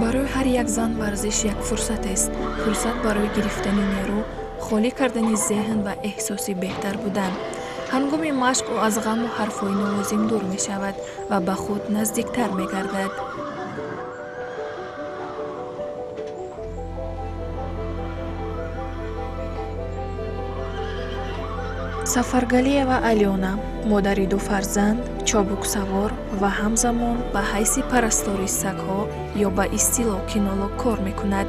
барои ҳар як зан варзиш як фурсатест. Фурсат барои гирифтани нерӯ, холӣ кардани зеҳн ва эҳсоси беҳтар будан. ҳангоми машқ ӯ аз ғаму ҳарфҳои нолозим дур мешавад ва ба худ наздиктар мегардад. Сафаргалиева Алёна, модари ду фарзанд, чобуксавор ва ҳамзамон ба ҳайси парастори сагҳо ё ба истилоҳ кинолог кор мекунад.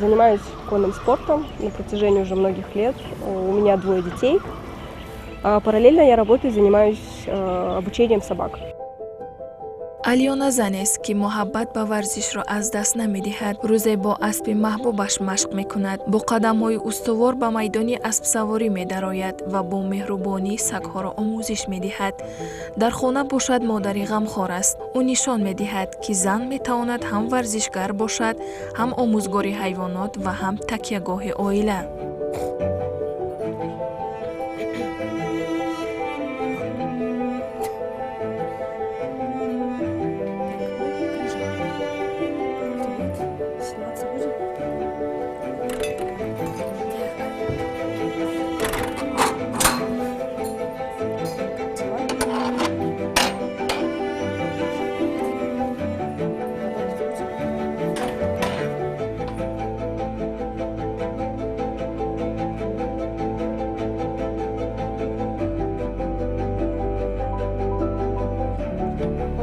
Занимаюсь конным спортом на протяжении уже многих лет. У меня 2 детей. Параллельно я работаю, занимаюсь обучением собак. алёна занест ки муҳаббат ба варзишро аз даст намедиҳад. рӯзе бо аспи маҳбубаш машқ мекунад. бо қадамҳои устувор ба майдони аспсаворӣ медарояд ва бо меҳрубонӣ сагҳоро омӯзиш медиҳад. дар хона бошад модари ғамхор аст. ӯ нишон медиҳад ки зан метавонад ҳам варзишгар бошад, ҳам омӯзгори ҳайвонот ва ҳам такягоҳи оила.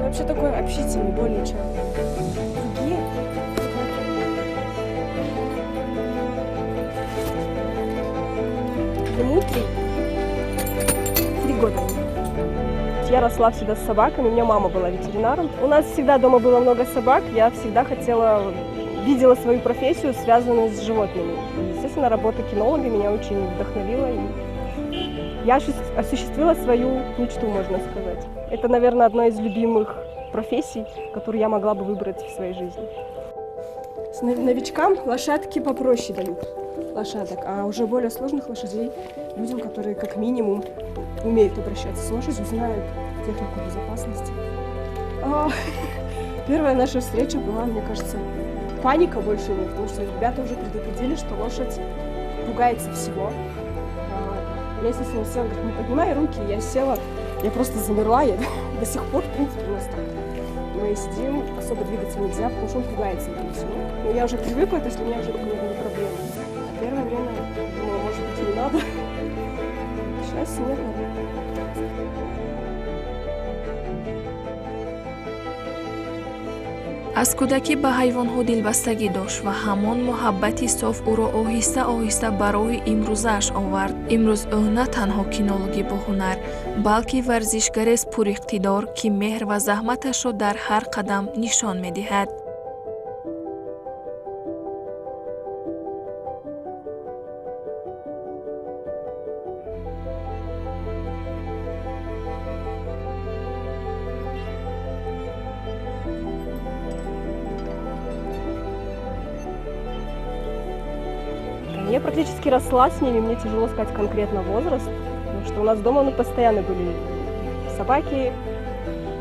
Вообще такой общительный, более чем другие. Ему 3 года. Я росла всегда с собаками, у меня мама была ветеринаром. У нас всегда дома было много собак, я всегда видела свою профессию, связанную с животными. И, естественно, работа кинолога меня очень вдохновила. И я осуществила свою мечту, можно сказать. Это, наверное, одна из любимых профессий, которую я могла бы выбрать в своей жизни. С новичкам лошадки попроще дают лошадок, а уже более сложных лошадей людям, которые как минимум умеют обращаться с лошадью, знают технику безопасности. Первая наша встреча была, мне кажется, паника больше, потому что ребята уже предупредили, что лошадь пугается всего. Я, естественно, села, говорит, не поднимай руки, я села, я просто замерла, я до сих пор, в принципе, у нас так. Мы сидим, особо двигаться нельзя, потому что он пугается этого всего. Но я уже привыкла, то есть для меня уже не проблема. Первое время думала, может быть, не надо. Сейчас нет, наверное. аз кӯдакӣ ба ҳайвонҳо дилбастагӣ дошт ва ҳамон муҳаббати соф ӯро оҳиста оҳиста ба роҳи имрӯзааш овард. имрӯз ӯ на танҳо кинологӣ бо ҳунар, балки варзишгарест пуриқтидор, ки меҳр ва заҳматашро дар ҳар қадам нишон медиҳад. Я практически росла с ними, мне тяжело сказать конкретно возраст, потому что у нас дома постоянно были собаки,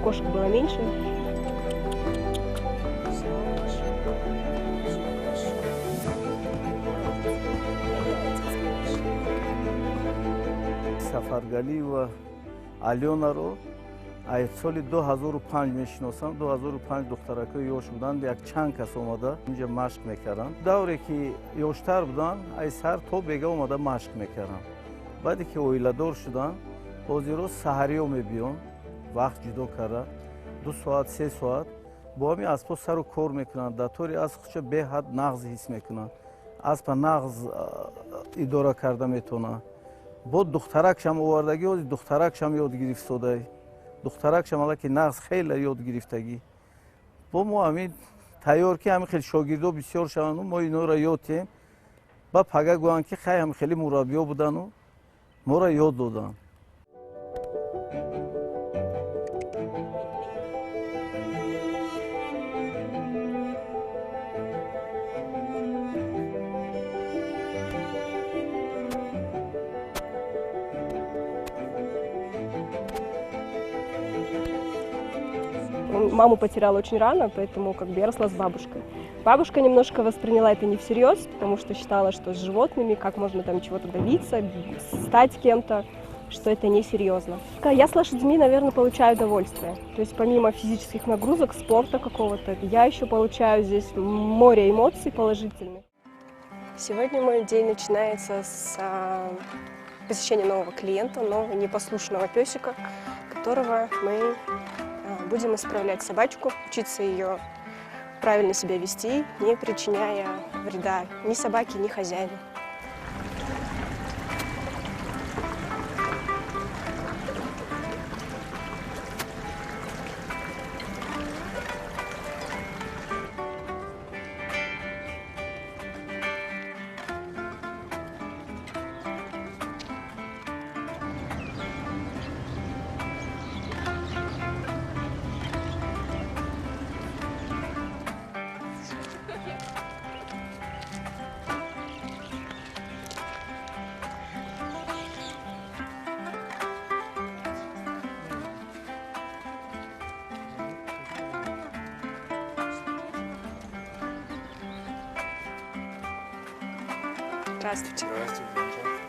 кошек было меньше. Сафаргалиева Алёнаро аз соли 2005 мешиносам. 2005 духтаракои ёш буданд, як чанд кас омада инҷа машқ мекарданд. давре ки ёштар буданд, аз сар то бега омада машқ мекарданд. баъде ки оиладор шуданд, бозиро саҳариё мебиён, вақт ҷудо карда 2 соат 3 соат бо ҳамин аспо сару кор мекунанд. дар тори аз худша беҳад нағз ҳис мекунанд, аспа нағз идора карда метавонанд. бо духтаракшам овардагӣ, ҳозир духтаракшам ёд гирифтодаи духтаракшам аллаки нағз хеле ёд гирифтагӣ. бо мо ҳамин тайёр ки ҳамин хеле шогирдо бисёр шаванд, мо инора ёд диҳем. ба пага гӯянд ки хай ҳамин хеле мураббиё будану моро ёд доданд. маму потеряла очень рано, поэтому как бы я росла с бабушкой. Бабушка немножко восприняла это не всерьез, потому что считала, что с животными, как можно там чего-то добиться, стать кем-то, что это несерьезно. Я с лошадьми, наверное, получаю удовольствие. То есть помимо физических нагрузок, спорта какого-то, я еще получаю здесь море эмоций положительных. Сегодня мой день начинается с посещения нового клиента, нового непослушного песика, которого мы будем исправлять собачку, учиться ее правильно себя вести, не причиняя вреда ни собаке, ни хозяину. Здравствуйте. Здравствуйте.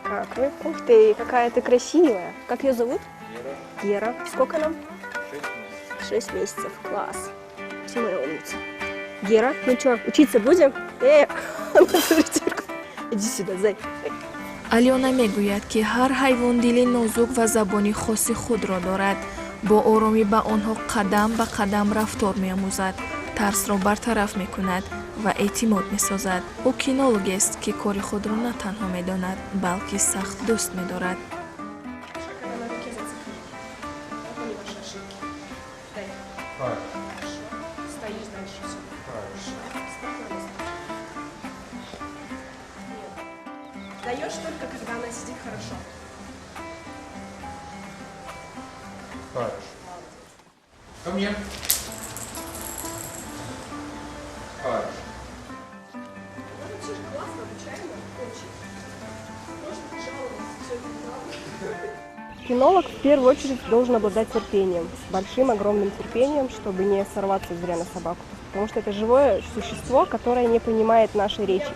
Как вы? Ух ты, какая ты красивая. Как ее зовут? Гера. Гера. Сколько нам? 6 месяцев. 6 месяцев. Класс. Ты моя умница. Гера, ну что, учиться будем? Иди сюда, зай. алиона мегӯяд ки ҳар ҳайвон дили нозук ва забони хоси худро дорад. бо оромӣ ба онҳо қадам ба қадам рафтор меомӯзад, тарсро бартараф мекунад ва эътимод месозад. ӯ кинологист ки кори худро на танҳо медонад, балки сахт дӯст медорад. Даешь только, когда она сидит хорошо. Хорошо. Ко мне. Хорошо. Очень классно, обучаемо, очень. Можно пожаловаться, все это дело. Кинолог в первую очередь должен обладать терпением, с большим, огромным терпением, чтобы не сорваться зря на собаку. Потому что это живое существо, которое не понимает нашей речи.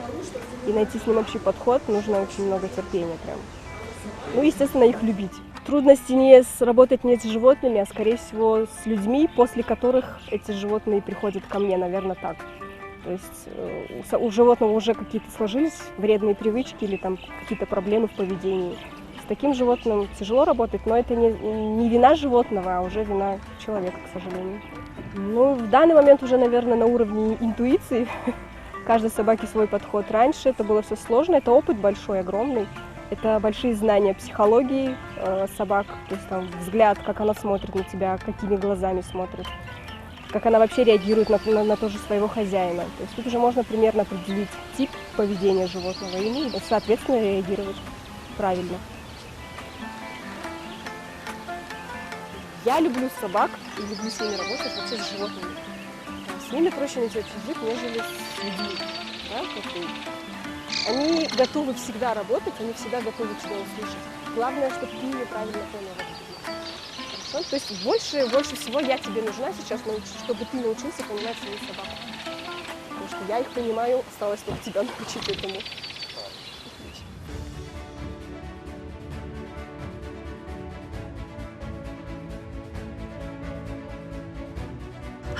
И найти с ним общий подход нужно очень много терпения прям. Ну, естественно, их любить. Трудности работать не с животными, а скорее всего с людьми, после которых эти животные приходят ко мне, наверное, так. То есть у животного уже какие-то сложились вредные привычки или там какие-то проблемы в поведении. С таким животным тяжело работать, но это не вина животного, а уже вина человека, к сожалению. Ну, в данный момент уже, наверное, на уровне интуиции. Каждой собаке свой подход. Раньше это было все сложно, это опыт большой, огромный. Это большие знания психологии собак, то есть там взгляд, как она смотрит на тебя, какими глазами смотрит, как она вообще реагирует на тоже своего хозяина. То есть тут уже можно примерно определить тип поведения животного и, соответственно, реагировать правильно. Я люблю собак и люблю с ними работать, вообще с животными. С ними проще найти общий язык, нежели с людьми. Да? Они готовы всегда работать, они всегда готовы тебя услышать. Главное, чтобы ты ее правильно понял. Хорошо? То есть больше всего я тебе нужна сейчас, чтобы ты научился понимать свою собаку. Потому что я их понимаю, осталось только тебя научить этому.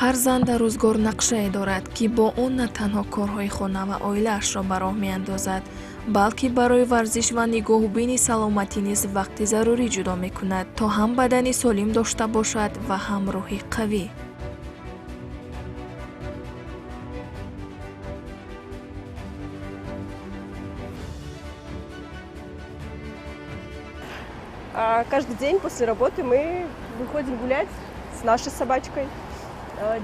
ҳар зан дар рӯзгор нақшае дорад, ки бо он на танҳо корҳои хона ва оилаашро ба роҳ меандозад, балки барои варзиш ва нигоҳубини саломатӣ низ вақти зарурӣ ҷудо мекунад, то ҳам бадани солим дошта бошад ва ҳам рӯҳи қавӣ. Каждый день после работы мы выходим гулять с нашей собачкой.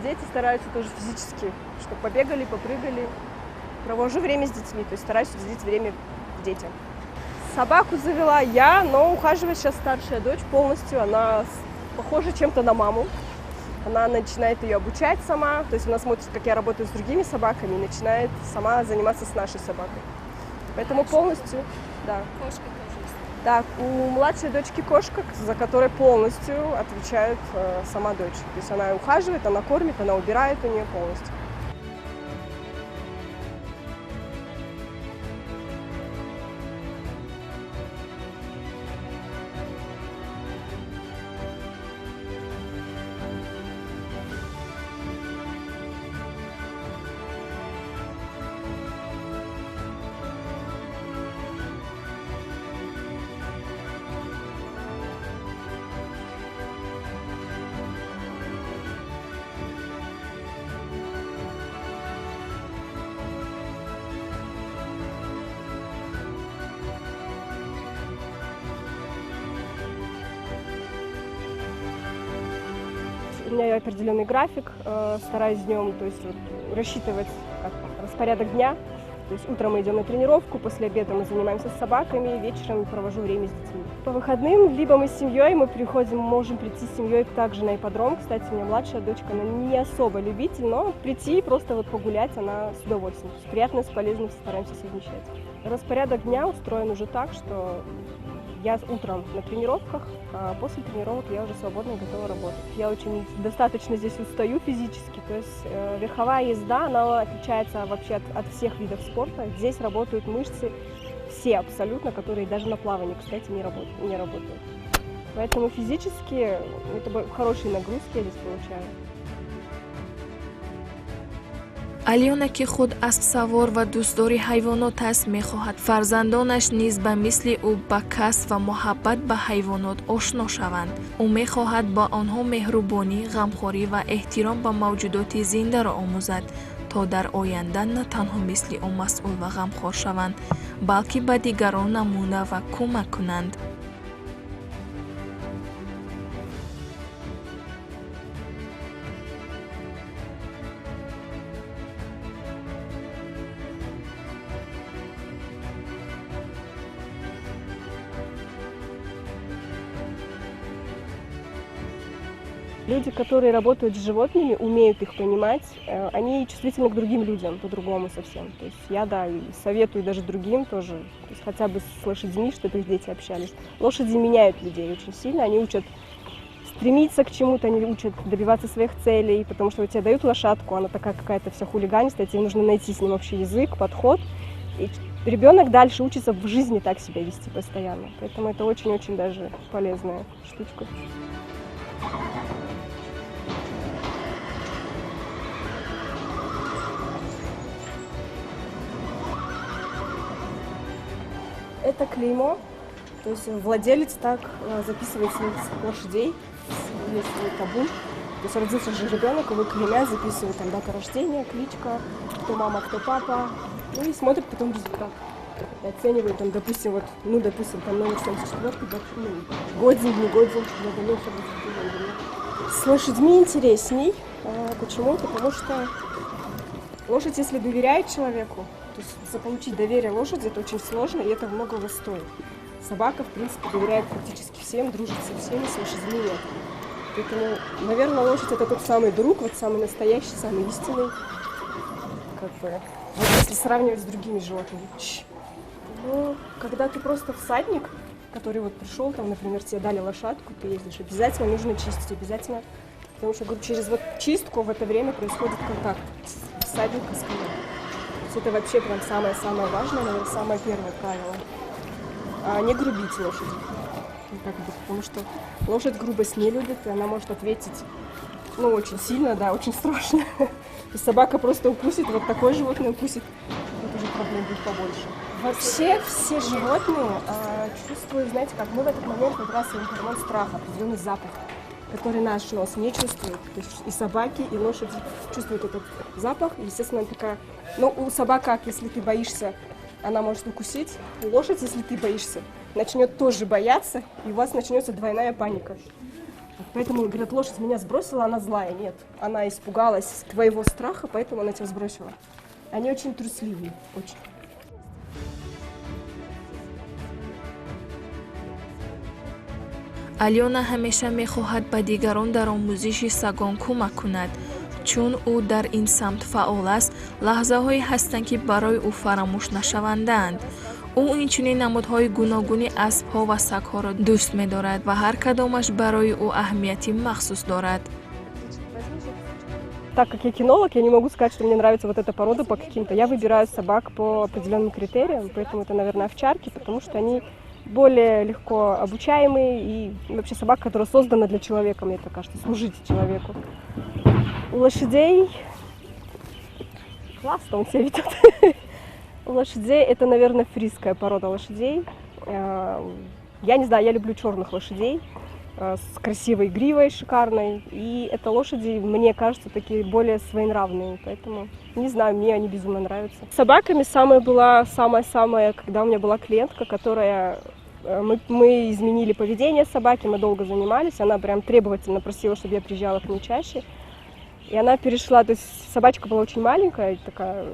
Дети стараются тоже физически, чтобы побегали, попрыгали. Провожу время с детьми, то есть стараюсь уделить время детям. Собаку завела я, но ухаживает сейчас старшая дочь полностью. Она похожа чем-то на маму. Она начинает ее обучать сама, то есть она смотрит, как я работаю с другими собаками, и начинает сама заниматься с нашей собакой. Поэтому полностью, да. Кошка тоже есть. Так, у младшей дочки кошка, за которой полностью отвечает сама дочь. То есть она ухаживает, она кормит, она убирает у нее полностью. У меня определенный график, стараюсь днем, то есть вот, рассчитывать распорядок дня. То есть утром мы идем на тренировку, после обеда мы занимаемся с собаками, вечером провожу время с детьми. По выходным либо мы с семьей, мы можем прийти с семьей также на ипподром. Кстати, у меня младшая дочка, она не особо любитель, но прийти и просто вот погулять она с удовольствием. То есть приятное с полезным стараемся совмещать. Распорядок дня устроен уже так, что я утром на тренировках, а после тренировок я уже свободно и готова работать. Я очень достаточно здесь устаю физически, то есть верховая езда, она отличается вообще от всех видов спорта. Здесь работают мышцы все абсолютно, которые даже на плавании, кстати, не работают. Поэтому физически это хорошие нагрузки я здесь получаю. алиёна ки худ аспсавор ва дӯстдори ҳайвонот аст мехоҳад фарзандонаш низ ба мисли ӯ ба касб ва муҳаббат ба ҳайвонот ошно шаванд. Ӯ мехоҳад ба онҳо меҳрубонӣ, ғамхорӣ ва эҳтиром ба мавҷудоти зиндаро омӯзад, то дар оянда на танҳо мисли ӯ масъул ва ғамхор шаванд, балки ба дигарон намуна ва кӯмак кунанд. Люди, которые работают с животными, умеют их понимать, они чувствительны к другим людям, по-другому совсем. То есть я, да, и советую даже другим тоже, то есть хотя бы с лошадьми, чтобы их дети общались. Лошади меняют людей очень сильно, они учат стремиться к чему-то, они учат добиваться своих целей, потому что тебе дают лошадку, она такая какая-то вся хулиганистая, тебе нужно найти с ним общий язык, подход. И ребенок дальше учится в жизни так себя вести постоянно. Поэтому это очень-очень даже полезная штучка. Это клеймо, то есть владелец так записывает своих лошадей, есть свой табун. То есть родился же ребенок, его клеймят, записывают там дата рождения, кличка, кто мама, кто папа, ну и смотрят потом результат. И оценивают там, допустим, вот, ну, допустим, там номер 74, годен, не годен, с лошадьми интересней. Почему? Потому что лошадь, если доверяет человеку, то есть заполучить доверие лошади, это очень сложно, и это многого стоит. Собака, в принципе, доверяет практически всем, дружит со всеми, с лошадьми нет. Поэтому, наверное, лошадь это тот самый друг, вот самый настоящий, самый истинный, как бы, вот если сравнивать с другими животными. Ну, когда ты просто всадник, который вот пришел, там, например, тебе дали лошадку, ты ездишь, обязательно нужно чистить, обязательно, потому что, говорю, через вот чистку в это время происходит контакт всадника с конем. Это вообще прям самое-самое важное, наверное, самое первое правило. Не грубить лошади. Потому что лошадь грубость не любит, и она может ответить, ну, очень сильно, да, очень страшно. И собака просто укусит, вот такое животное укусит, тут уже проблем будет побольше. Вообще все животные чувствуют, знаете, как мы в этот момент выбрасываем гормон страха, определенный запах, который наш нос не чувствует. То есть и собаки, и лошади чувствуют этот запах. И, естественно, она такая... Ну, у собак как, если ты боишься, она может укусить. У лошади, если ты боишься, начнет тоже бояться, и у вас начнется двойная паника. Поэтому, говорят, лошадь меня сбросила, она злая. Нет, она испугалась твоего страха, поэтому она тебя сбросила. Они очень трусливые, очень. алиёна ҳамеша мехоҳад ба дигарон дар омӯзиши сагон кӯмак кунад. чун ӯ дар ин самт фаъол аст, лаҳзаҳое ҳастанд ки барои ӯ фаромӯш нашавандаанд. ӯ инчунин намудҳои гуногуни аспҳо ва сагҳоро дӯст медорад ва ҳар кадомаш барои ӯ аҳамияти махсус дорад. Так как я кинолог, я не могу сказать, что мне нравится вот эта порода по каким-то. Я выбираю собак по определенным критериям, поэтому это, наверное, овчарки, потому что они более легко обучаемые и вообще собака, которая создана для человека, мне так кажется, служить человеку. У лошадей классно он себя ведет. У лошадей это, наверное, фрисская порода лошадей. Я не знаю, я люблю черных лошадей с красивой гривой, шикарной. И это лошади, мне кажется, такие более своенравные. Поэтому, не знаю, мне они безумно нравятся. С собаками самая, когда у меня была клиентка, которая... Мы изменили поведение собаки, мы долго занимались. Она прям требовательно просила, чтобы я приезжала к ней чаще. И она перешла, то есть собачка была очень маленькая, такая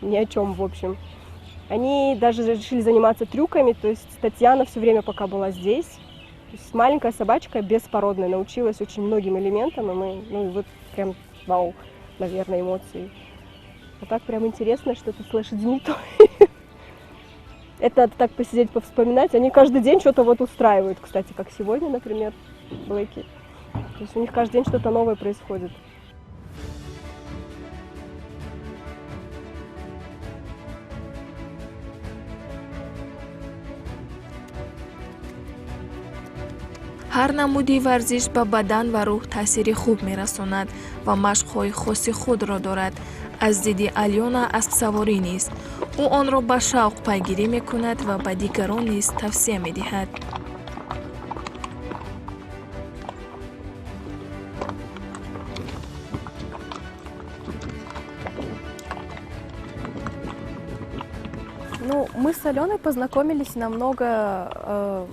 ни о чем, в общем. Они даже решили заниматься трюками, то есть Татьяна все время, пока была здесь, то есть маленькая собачка беспородная, научилась очень многим элементам, и мы, вот прям вау, наверное, эмоции. А так прям интересно что-то с лошадьми. Это надо так посидеть, повспоминать. Они каждый день что-то вот устраивают, кстати, как сегодня, например, Блэки. То есть у них каждый день что-то новое происходит. ҳар намуди варзиш ба бадан ва рӯҳ таъсири хуб мерасонад ва машқҳои хоси худро дорад. аз диди Алёна аспсаворӣ нест. ӯ онро ба шавқ пайгирӣ мекунад ва ба дигарон низ тавсия медиҳад. Ну, мы с Аленой познакомились намного,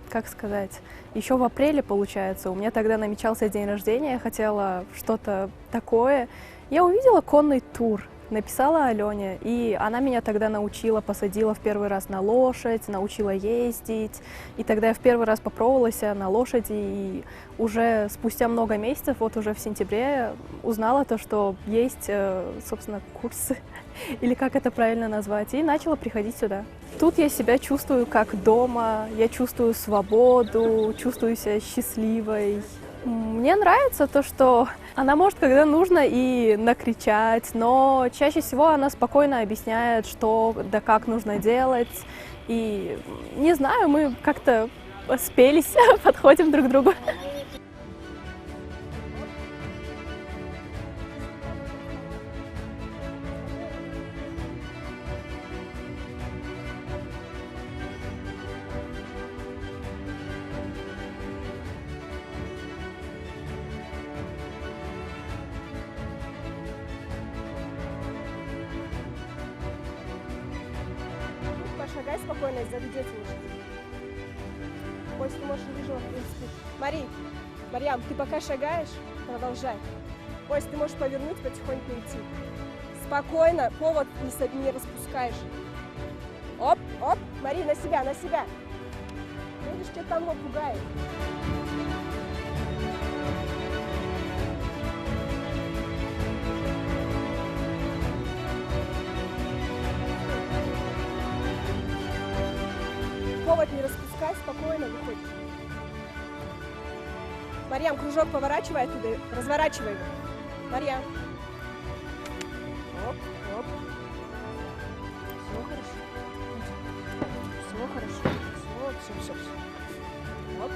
как сказать, еще в апреле, получается. У меня тогда намечался день рождения, я хотела что-то такое. Я увидела конный тур, написала Алене, и она меня тогда научила, посадила в первый раз на лошадь, научила ездить. И тогда я в первый раз попробовала себя на лошади, и уже спустя много месяцев, вот уже в сентябре, узнала то, что есть, собственно, курсы, или как это правильно назвать, и начала приходить сюда. Тут я себя чувствую как дома, я чувствую свободу, чувствую себя счастливой. Мне нравится то, что она может, когда нужно, и накричать, но чаще всего она спокойно объясняет, что да как нужно делать. И не знаю, мы как-то спелись, подходим друг к другу. Пошагай спокойно, заведи лошадь. Кость, ты можешь лежать, в принципе. Марьям, ты пока шагаешь, продолжай. Кость, ты можешь повернуть, потихоньку идти. Спокойно, повод не распускаешь. Оп, оп, Мари, на себя, на себя. Видишь, что там его пугает. Повод не распускай, спокойно выходишь. Марьям, кружок поворачивай оттуда, разворачивай его. Марьям. Оп, оп. Все хорошо. Все хорошо. Все. Оп.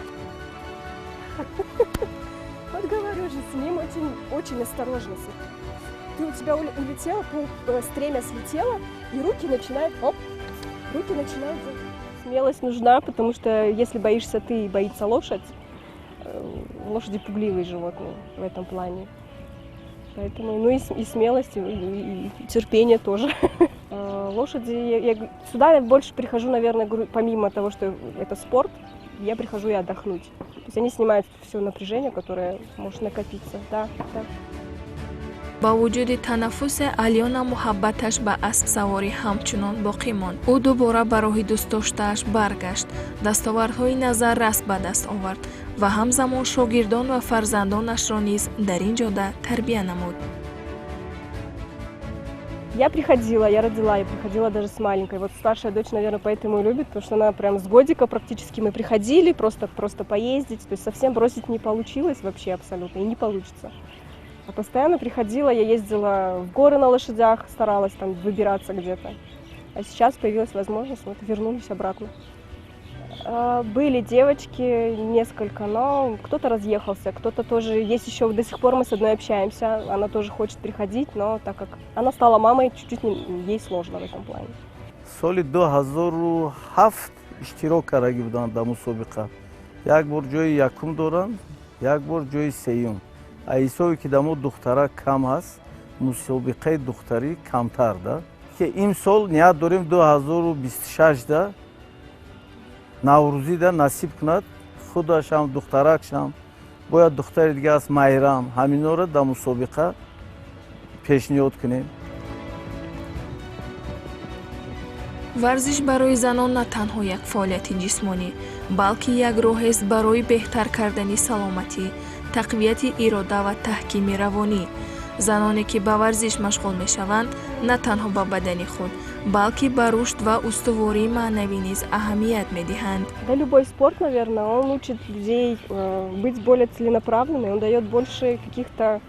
Вот говорю же, с ним очень осторожно. У тебя улетела, стремя слетела, и руки начинают, Смелость нужна, потому что если боишься ты и боится лошадь, лошади пугливые животные в этом плане. Поэтому, и смелость, и терпение тоже. Лошади, сюда я больше прихожу, наверное, помимо того, что это спорт, я прихожу и отдохнуть. То есть они снимают все напряжение, которое может накопиться. Да. با وجود تنفس آلیونا محبتش به اسب سواری همچنان باقی ماند. او دوباره به راه دوست داشته‌اش برگشت. دستاوردهای نظررس به دست آورد و همزمان شاگردان و فرزندانش را نیز در این جاده تربیت نمود. Я приходила, я родила, я приходила даже с маленькой. Вот старшая дочь, наверное, поэтому и любит, потому что она прям с годика практически мы приходили, просто поездить. То есть совсем бросить не получилось вообще абсолютно, и не получится. А постоянно приходила, я ездила в горы на лошадях, старалась там выбираться где-то. А сейчас появилась возможность, вот вернулись обратно. Были девочки, несколько, но кто-то разъехался, кто-то тоже, есть еще, до сих пор мы с одной общаемся, она тоже хочет приходить, но так как она стала мамой, чуть-чуть ей сложно в этом плане. соли 2007 иштирок кардаги буданд дар мусобиқа. Як бор ҷои якум доранд, як бор ҷои сеюм. ҳисобе ки дамо духтара кам ҳаст, мусобиқаи духтарӣ камтар да. Ки имсол ният дорем 2026 да наврӯзида насиб кунад, худашам духтаракшам, бояд духтари дига аст Майрам, ҳаминора дар мусобиқа пешниҳод кунем. варзиш барои занон на танҳо як фаъолияти ҷисмонӣ, балки як роҳест барои беҳтар кардани саломатӣ, тақвияти ирода ва таҳкими равонӣ. заноне ки ба варзиш машғул мешаванд, на танҳо ба бадани худ, балки ба рушд ва устувории маънавӣ низ аҳамият медиҳанд. Да, любой спорт, наверное, он учит людей быть более целенаправленными, он дает больше каких-то,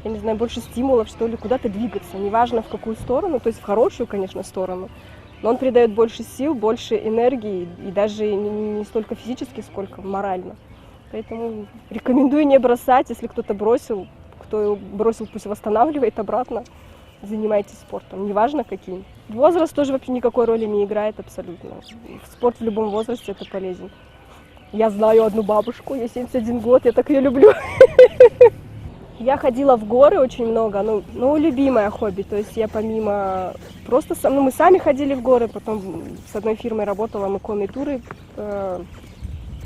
я не знаю, больше стимулов, что ли, куда-то двигаться, неважно в какую сторону, то есть в хорошую, конечно, сторону, но он придает больше сил, больше энергии, и даже не столько физически, сколько морально. Поэтому рекомендую не бросать, если кто-то бросил, кто бросил, пусть восстанавливает обратно, занимайтесь спортом, неважно каким. Возраст тоже вообще никакой роли не играет абсолютно. Спорт в любом возрасте это полезен. Я знаю одну бабушку, ей 71 год, я так ее люблю. Я ходила в горы очень много, ну, любимое хобби, то есть я помимо просто, мы сами ходили в горы, потом с одной фирмой работала, мы конные туры,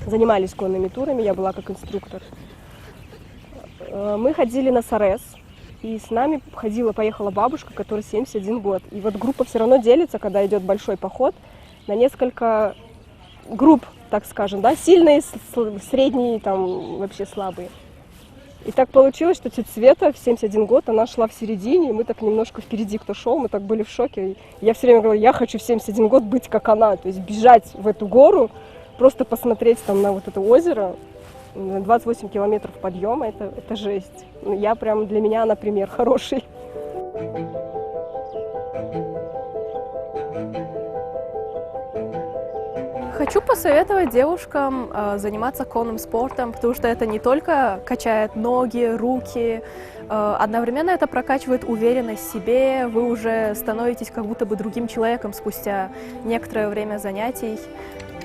занимались конными турами, я была как инструктор. Мы ходили на Сарес, и с нами поехала бабушка, которой 71 год. И вот группа все равно делится, когда идет большой поход, на несколько групп, так скажем, да, сильные, средние, там вообще слабые. И так получилось, что тетя Света в 71 год, она шла в середине, и мы так немножко впереди кто шел, мы так были в шоке. Я все время говорила, я хочу в 71 год быть как она, то есть бежать в эту гору, просто посмотреть там на вот это озеро, 28 километров подъема, это жесть. Я прям, для меня она пример хороший. Хочу посоветовать девушкам заниматься конным спортом, потому что это не только качает ноги, руки, одновременно это прокачивает уверенность в себе, вы уже становитесь как будто бы другим человеком спустя некоторое время занятий.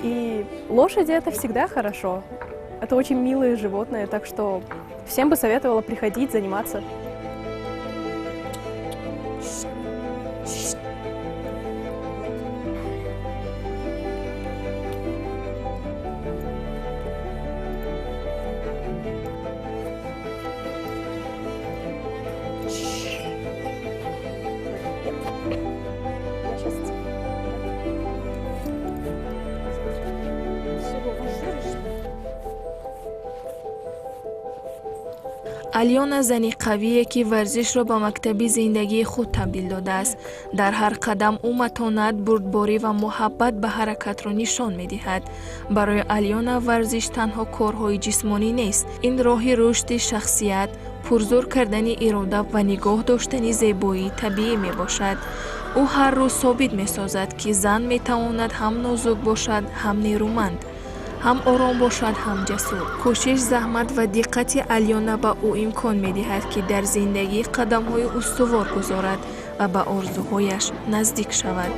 И лошади это всегда хорошо. Это очень милые животные, так что всем бы советовала приходить, заниматься. алиёна зани қавие ки варзишро ба мактаби зиндагии худ табдил додааст. дар ҳар қадам ӯ матонат, бурдборӣ ва муҳаббат ба ҳаракатро нишон медиҳад. барои алиёна варзиш танҳо корҳои ҷисмонӣ нест, ин роҳи рушди шахсият, пурзур кардани ирода ва нигоҳ доштани зебоии табиӣ мебошад. ӯ ҳар рӯз собит месозад ки зан метавонад ҳам нозук бошад, ҳам нерӯманд, ҳам ором бошад, ҳам ҷасур. кӯшиш, заҳмат ва диққати алиёна ба ӯ имкон медиҳад ки дар зиндагӣ қадамҳои устувор гузорад ва ба орзуҳояш наздик шавад.